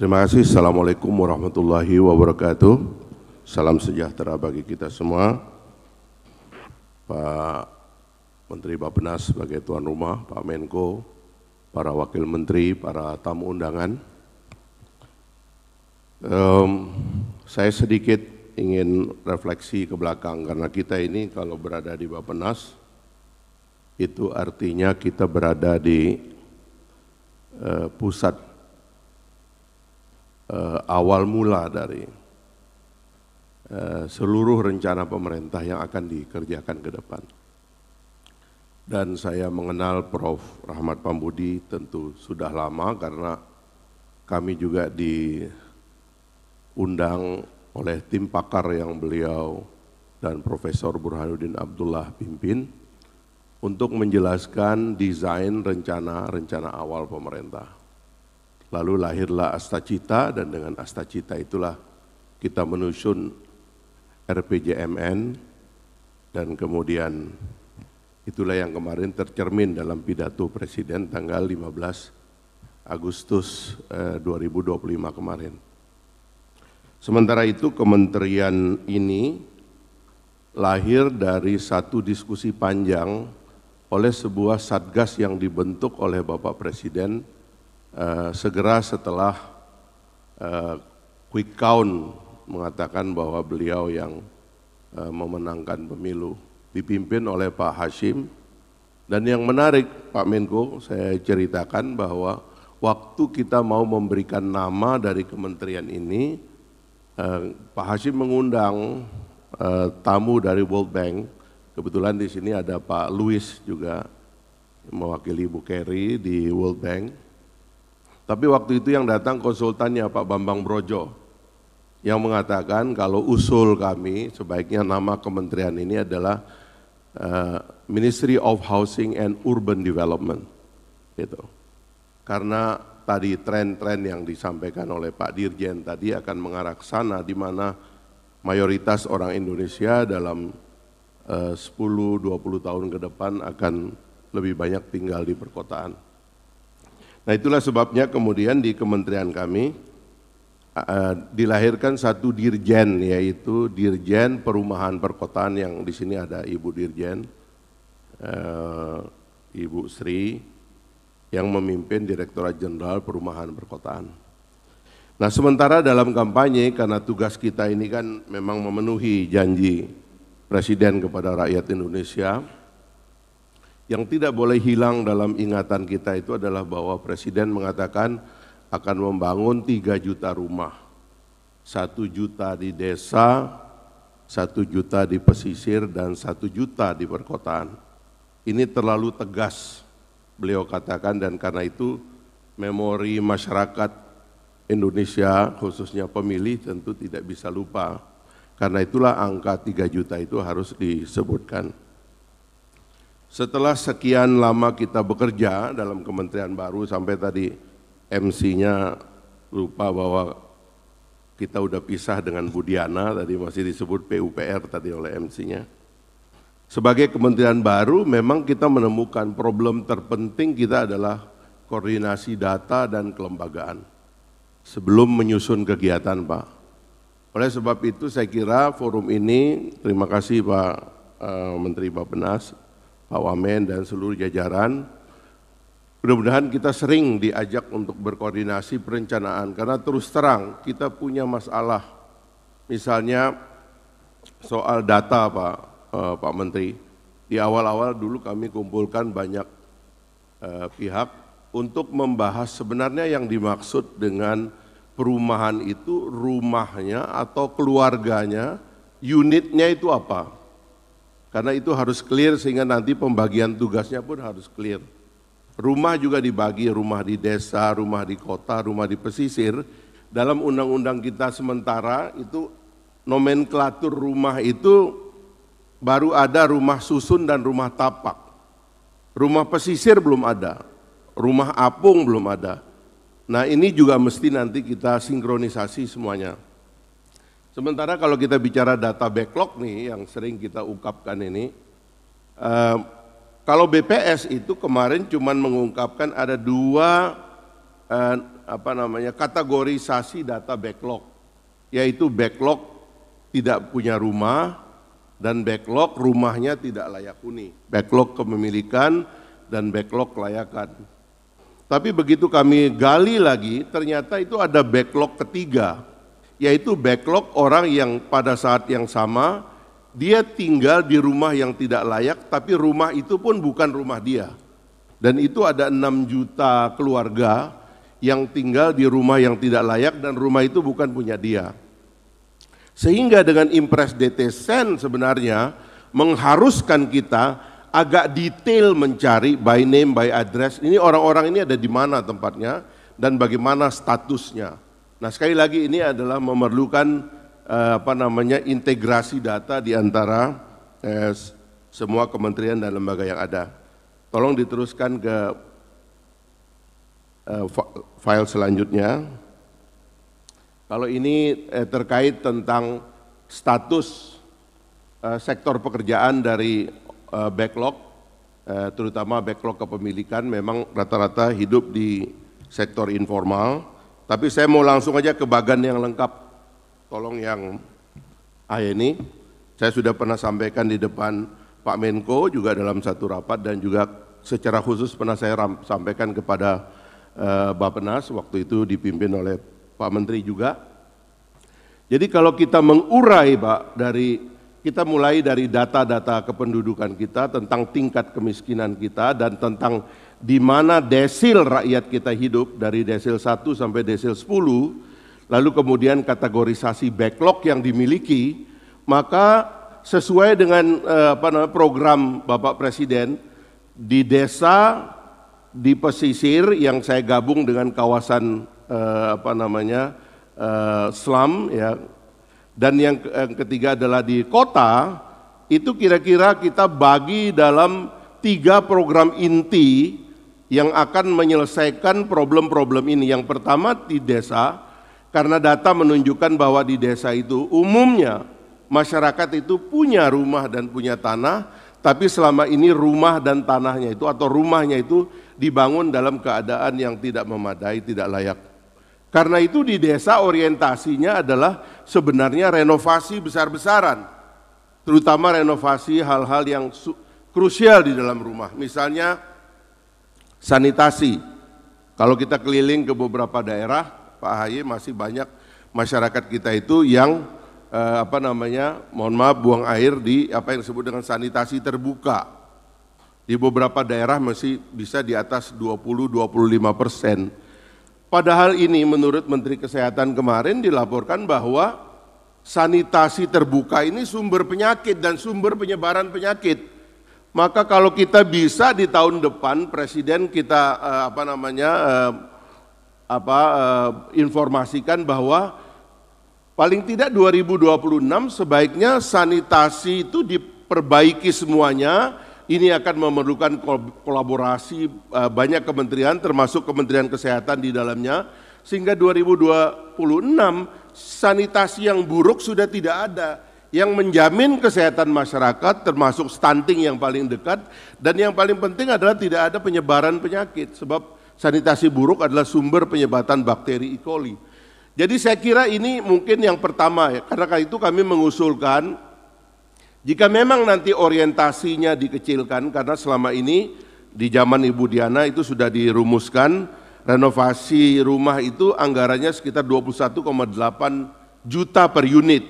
Terima kasih. Assalamualaikum warahmatullahi wabarakatuh. Salam sejahtera bagi kita semua. Pak Menteri Bappenas sebagai tuan rumah, Pak Menko, para wakil menteri, para tamu undangan. Saya sedikit ingin refleksi ke belakang karena kita ini kalau berada di Bappenas itu artinya kita berada di pusat awal mula dari seluruh rencana pemerintah yang akan dikerjakan ke depan. Dan saya mengenal Prof. Rahmat Pambudi tentu sudah lama karena kami juga diundang oleh tim pakar yang beliau dan Profesor Burhanuddin Abdullah pimpin untuk menjelaskan desain rencana awal pemerintah. Lalu lahirlah Astacita dan dengan Astacita itulah kita menyusun RPJMN dan kemudian itulah yang kemarin tercermin dalam pidato Presiden tanggal 15 Agustus 2025 kemarin. Sementara itu kementerian ini lahir dari satu diskusi panjang oleh sebuah satgas yang dibentuk oleh Bapak Presiden segera setelah quick count mengatakan bahwa beliau yang memenangkan pemilu, dipimpin oleh Pak Hashim. Dan yang menarik Pak Menko, saya ceritakan bahwa waktu kita mau memberikan nama dari kementerian ini, Pak Hashim mengundang tamu dari World Bank. Kebetulan di sini ada Pak Louis juga mewakili Bu Kerry di World Bank. Tapi waktu itu yang datang konsultannya Pak Bambang Brojo yang mengatakan kalau usul kami sebaiknya nama kementerian ini adalah Ministry of Housing and Urban Development. Gitu. Karena tadi tren-tren yang disampaikan oleh Pak Dirjen tadi akan mengarah ke sana di mana mayoritas orang Indonesia dalam 10-20 tahun ke depan akan lebih banyak tinggal di perkotaan. Nah itulah sebabnya kemudian di kementerian kami dilahirkan satu dirjen, yaitu Dirjen Perumahan Perkotaan yang di sini ada Ibu Dirjen, Ibu Sri, yang memimpin Direktorat Jenderal Perumahan Perkotaan. Nah sementara dalam kampanye karena tugas kita ini kan memang memenuhi janji Presiden kepada rakyat Indonesia, yang tidak boleh hilang dalam ingatan kita itu adalah bahwa Presiden mengatakan akan membangun 3 juta rumah, 1 juta di desa, 1 juta di pesisir, dan 1 juta di perkotaan. Ini terlalu tegas beliau katakan dan karena itu memori masyarakat Indonesia khususnya pemilih tentu tidak bisa lupa. Karena itulah angka 3 juta itu harus disebutkan. Setelah sekian lama kita bekerja dalam kementerian baru sampai tadi MC-nya lupa bahwa kita udah pisah dengan Budiana, tadi masih disebut PUPR tadi oleh MC-nya. Sebagai kementerian baru memang kita menemukan problem terpenting kita adalah koordinasi data dan kelembagaan sebelum menyusun kegiatan Pak. Oleh sebab itu saya kira forum ini, terima kasih Pak Menteri Bappenas, Pak Wamen dan seluruh jajaran, mudah-mudahan kita sering diajak untuk berkoordinasi perencanaan karena terus terang kita punya masalah, misalnya soal data Pak Menteri. Di awal-awal dulu kami kumpulkan banyak pihak untuk membahas sebenarnya yang dimaksud dengan perumahan itu rumahnya atau keluarganya, unitnya itu apa. Karena itu harus clear sehingga nanti pembagian tugasnya pun harus clear. Rumah juga dibagi, rumah di desa, rumah di kota, rumah di pesisir. Dalam undang-undang kita sementara itu nomenklatur rumah itu baru ada rumah susun dan rumah tapak. Rumah pesisir belum ada, rumah apung belum ada. Nah ini juga mesti nanti kita sinkronisasi semuanya. Sementara kalau kita bicara data backlog nih yang sering kita ungkapkan ini, kalau BPS itu kemarin cuman mengungkapkan ada 2 kategorisasi data backlog, yaitu backlog tidak punya rumah dan backlog rumahnya tidak layak huni, backlog kepemilikan dan backlog kelayakan. Tapi begitu kami gali lagi, ternyata itu ada backlog ketiga, yaitu backlog orang yang pada saat yang sama dia tinggal di rumah yang tidak layak, tapi rumah itu pun bukan rumah dia. Dan itu ada 6 juta keluarga yang tinggal di rumah yang tidak layak dan rumah itu bukan punya dia. Sehingga dengan Impres DT-Sen sebenarnya mengharuskan kita agak detail mencari by name, by address, ini orang-orang ini ada di mana tempatnya dan bagaimana statusnya. Nah sekali lagi ini adalah memerlukan integrasi data di antara semua kementerian dan lembaga yang ada. Tolong diteruskan ke file selanjutnya. Kalau ini terkait tentang status sektor pekerjaan dari backlog, terutama backlog kepemilikan, memang rata-rata hidup di sektor informal. Tapi saya mau langsung aja ke bagan yang lengkap. Tolong yang ini, saya sudah pernah sampaikan di depan Pak Menko juga dalam satu rapat dan juga secara khusus pernah saya sampaikan kepada Bappenas, waktu itu dipimpin oleh Pak Menteri juga. Jadi kalau kita mengurai Pak, kita mulai dari data-data kependudukan kita tentang tingkat kemiskinan kita dan tentang di mana desil rakyat kita hidup dari desil 1 sampai desil 10, lalu kemudian kategorisasi backlog yang dimiliki, maka sesuai dengan program Bapak Presiden di desa, di pesisir yang saya gabung dengan kawasan slum ya, dan yang ketiga adalah di kota, itu kira-kira kita bagi dalam 3 program inti yang akan menyelesaikan problem-problem ini. Yang pertama di desa, karena data menunjukkan bahwa di desa itu umumnya masyarakat itu punya rumah dan punya tanah, tapi selama ini rumah dan tanahnya itu atau rumahnya itu dibangun dalam keadaan yang tidak memadai, tidak layak. Karena itu di desa orientasinya adalah sebenarnya renovasi besar-besaran, terutama renovasi hal-hal yang krusial di dalam rumah. Misalnya sanitasi. Kalau kita keliling ke beberapa daerah, Pak AHY, masih banyak masyarakat kita itu yang mohon maaf, buang air di apa yang disebut dengan sanitasi terbuka. Di beberapa daerah masih bisa di atas 20-25%. Padahal ini menurut Menteri Kesehatan kemarin dilaporkan bahwa sanitasi terbuka ini sumber penyakit dan sumber penyebaran penyakit. Maka kalau kita bisa di tahun depan Presiden kita informasikan bahwa paling tidak 2026 sebaiknya sanitasi itu diperbaiki semuanya. Ini akan memerlukan kolaborasi banyak kementerian termasuk Kementerian Kesehatan di dalamnya, sehingga 2026 sanitasi yang buruk sudah tidak ada, yang menjamin kesehatan masyarakat termasuk stunting yang paling dekat, dan yang paling penting adalah tidak ada penyebaran penyakit sebab sanitasi buruk adalah sumber penyebatan bakteri E. coli. Jadi saya kira ini mungkin yang pertama ya, karena itu kami mengusulkan jika memang nanti orientasinya dikecilkan, karena selama ini di zaman Ibu Diana itu sudah dirumuskan renovasi rumah itu anggarannya sekitar 21,8 juta per unit.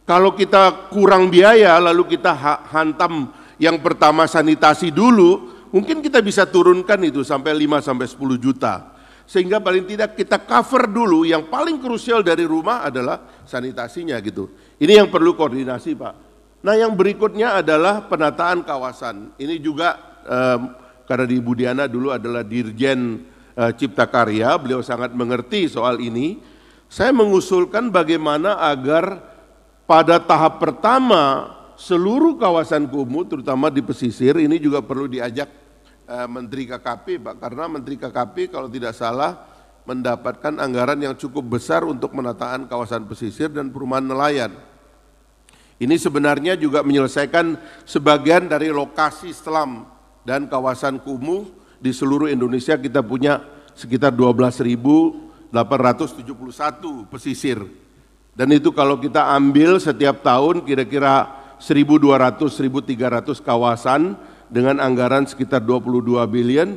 Kalau kita kurang biaya lalu kita hantam yang pertama sanitasi dulu, mungkin kita bisa turunkan itu sampai 5-10 juta. Sehingga paling tidak kita cover dulu, yang paling krusial dari rumah adalah sanitasinya gitu. Ini yang perlu koordinasi Pak. Nah yang berikutnya adalah penataan kawasan. Ini juga karena di Ibu Diana dulu adalah Dirjen Cipta Karya, beliau sangat mengerti soal ini. Saya mengusulkan bagaimana agar pada tahap pertama seluruh kawasan kumuh terutama di pesisir ini juga perlu diajak Menteri KKP Pak, karena Menteri KKP kalau tidak salah mendapatkan anggaran yang cukup besar untuk penataan kawasan pesisir dan perumahan nelayan. Ini sebenarnya juga menyelesaikan sebagian dari lokasi selam dan kawasan kumuh di seluruh Indonesia. Kita punya sekitar 12.871 pesisir. Dan itu kalau kita ambil setiap tahun kira-kira 1.200-1.300 kawasan dengan anggaran sekitar 22 billion,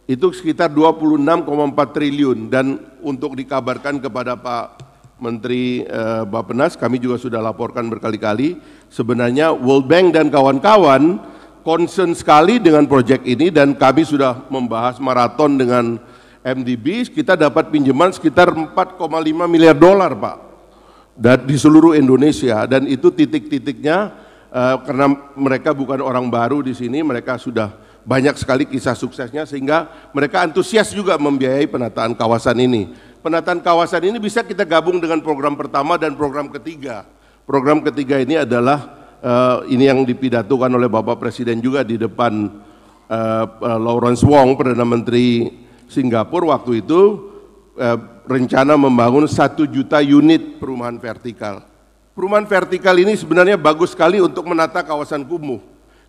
itu sekitar 26,4 triliun. Dan untuk dikabarkan kepada Pak Menteri Bappenas, kami juga sudah laporkan berkali-kali, sebenarnya World Bank dan kawan-kawan concern sekali dengan proyek ini, dan kami sudah membahas maraton dengan MDB, kita dapat pinjaman sekitar 4,5 miliar dolar Pak. Dan di seluruh Indonesia, dan itu titik-titiknya karena mereka bukan orang baru di sini, mereka sudah banyak sekali kisah suksesnya sehingga mereka antusias juga membiayai penataan kawasan ini. Penataan kawasan ini bisa kita gabung dengan program pertama dan program ketiga. Program ketiga ini adalah ini yang dipidatokan oleh Bapak Presiden juga di depan Lawrence Wong, Perdana Menteri Singapura waktu itu, rencana membangun 1 juta unit perumahan vertikal. Perumahan vertikal ini sebenarnya bagus sekali untuk menata kawasan kumuh.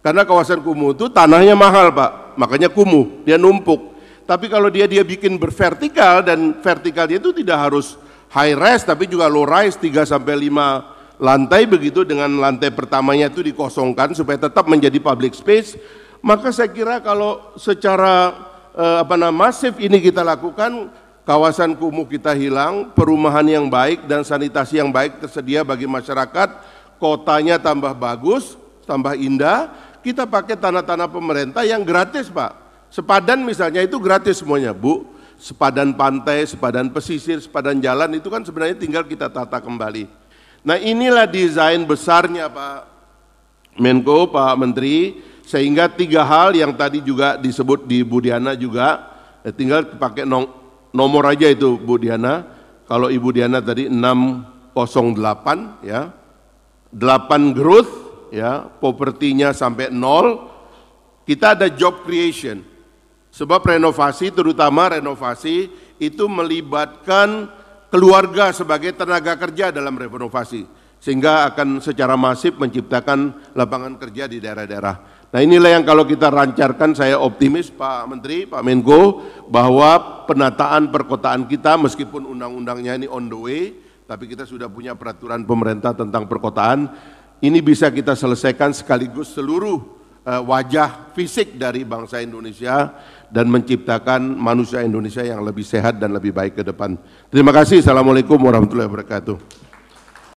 Karena kawasan kumuh itu tanahnya mahal Pak, makanya kumuh, dia numpuk. Tapi kalau dia bikin bervertikal, dan vertikalnya itu tidak harus high rise tapi juga low rise 3-5 lantai begitu, dengan lantai pertamanya itu dikosongkan supaya tetap menjadi public space. Maka saya kira kalau secara masif ini kita lakukan, kawasan kumuh kita hilang, perumahan yang baik dan sanitasi yang baik tersedia bagi masyarakat, kotanya tambah bagus, tambah indah, kita pakai tanah-tanah pemerintah yang gratis Pak. Sepadan misalnya itu gratis semuanya Bu, sepadan pantai, sepadan pesisir, sepadan jalan itu kan sebenarnya tinggal kita tata kembali. Nah inilah desain besarnya Pak Menko, Pak Menteri, sehingga 3 hal yang tadi juga disebut di Bu Diana juga, tinggal pakai nomor aja itu Bu Diana. Kalau Ibu Diana tadi 608 ya. 8 growth ya, poverty-nya sampai 0. Kita ada job creation. Sebab renovasi, terutama renovasi itu melibatkan keluarga sebagai tenaga kerja dalam renovasi, sehingga akan secara masif menciptakan lapangan kerja di daerah-daerah. Nah inilah yang kalau kita lancarkan, saya optimis Pak Menteri, Pak Menko, bahwa penataan perkotaan kita meskipun undang-undangnya ini on the way, tapi kita sudah punya peraturan pemerintah tentang perkotaan, ini bisa kita selesaikan sekaligus seluruh wajah fisik dari bangsa Indonesia dan menciptakan manusia Indonesia yang lebih sehat dan lebih baik ke depan. Terima kasih. Assalamualaikum warahmatullahi wabarakatuh.